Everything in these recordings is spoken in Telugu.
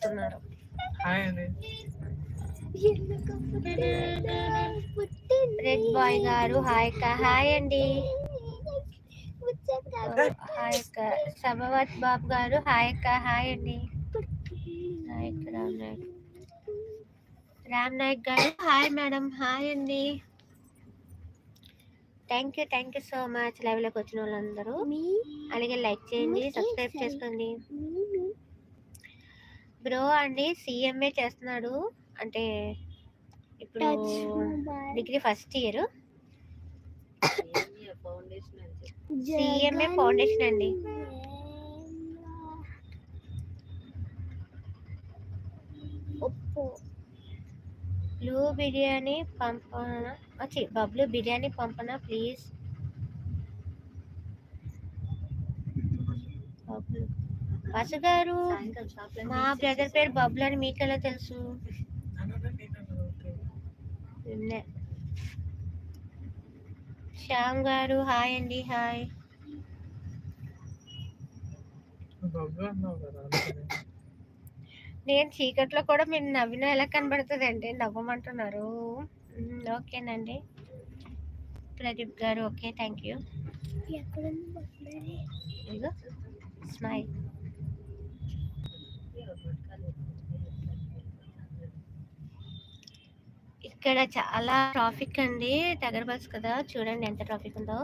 చెప్తున్నారు. రెడ్ బాయ్ గారు హాయ్ అక్క. హాయ్ అండి. హాయ్ అక్క. సభవత్ బాబు గారు హాయ్ అక్క. హాయ్ అండి. హాయ్ అక్క. Ram Nayak garu hi madam. Hi అండి. Thank you so much. లైవ్లోకి వచ్చిన వాళ్ళందరూ అలాగే లైక్ చేయండి, సబ్స్క్రైబ్ చేసుకోండి. బ్రో అండి సిఎంఏ చేస్తున్నాడు, అంటే ఇప్పుడు degree first year. CMA foundation అండి. బ్లూ బిర్యానీ పంపనా, బబ్లు బిర్యానీ పంపనా ప్లీజ్. వాసు గారు మా బ్రదర్ పేరు బబ్లు అని మీకు ఎలా తెలుసు? శ్యామ్ గారు హాయ్ అండి. హాయ్. నేను చీకట్లో కూడా మీరు నవ్వినా ఎలా కనబడుతుంది అంటే నవ్వమంటున్నారు. ఓకేనండి ప్రదీప్ గారు. Okay thank you. ఇదిగో స్మైల్. ఇక్కడ చాలా ట్రాఫిక్ అండి, దగ్గర బస్ కదా, చూడండి ఎంత ట్రాఫిక్ ఉందో.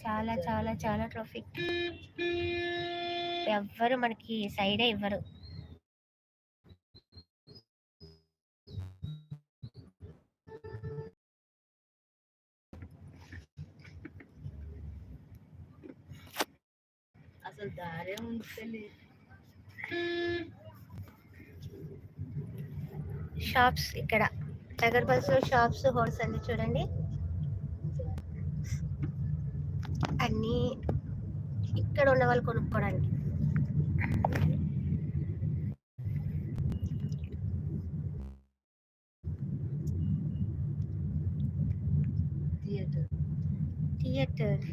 చాలా చాలా చాలా ట్రాఫిక్. ఎవ్వరు మనకి సైడే ఇవ్వరు. అసలు దారే ఉంది. షాప్స్ ఇక్కడ దగ్గర బస్సులో షాప్స్, హోల్స్ అన్ని చూడండి, అన్నీ ఇక్కడ ఉన్న వాళ్ళు కొనుక్కోవడానికి. Theatre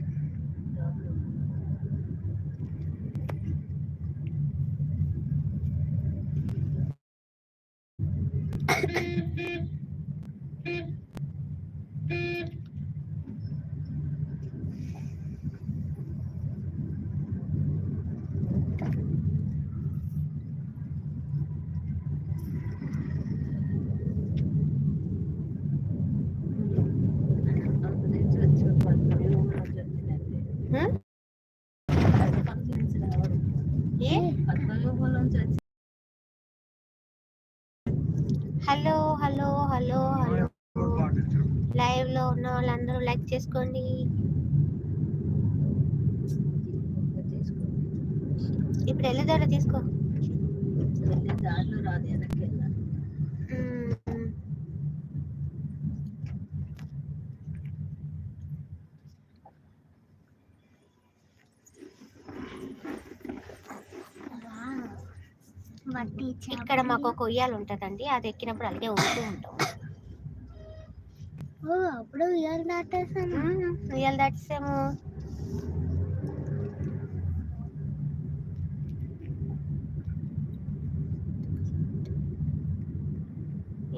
hello hello hello hello. Live లో ఉన్న వాళ్ళందరూ లైక్ చేసుకోండి. ఇప్పుడు వెళ్ళే దారిలో తీసుకో. వెళ్ళే దారిలో రాదు, వెనక్కి వెళ్ళాలి. ఇక్కడ మాకు ఒక ఉయ్యాలు ఉంటుందండి, అది ఎక్కినప్పుడు అలాగే ఉంటూ ఉంటాం. అప్పుడు ఉయ్యాలు దాటేసాము.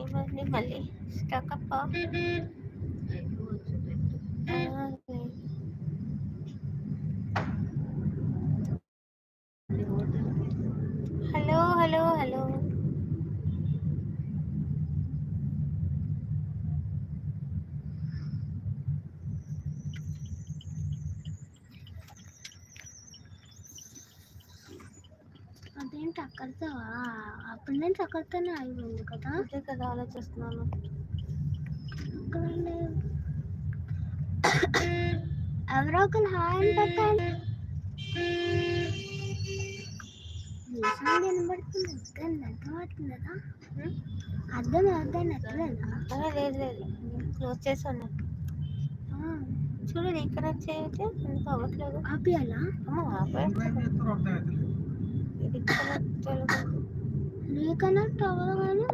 ఏమండి మళ్ళీ స్టక్ అప్ప. Hello hello hello. అదేంటి అక్కడితో, అప్పటి నుంచి అక్కడితోనే అయిపోయింది కదా. అదే కదా ఆలోచిస్తున్నాను. ఎవరో ఒకరు హాయ్ పెట్టండి. వినబడుతుంది, అర్థమవుతుందా? అర్థం అవుతాయి. లేదు లేదు, క్లోజ్ చేసి ఉన్నాయి. చూడండి ఇక్కడ చేయతే ఎంత అవ్వట్లేదు. ఆపియాలా? ఇది రీకనెక్ట్ అవ్వగానే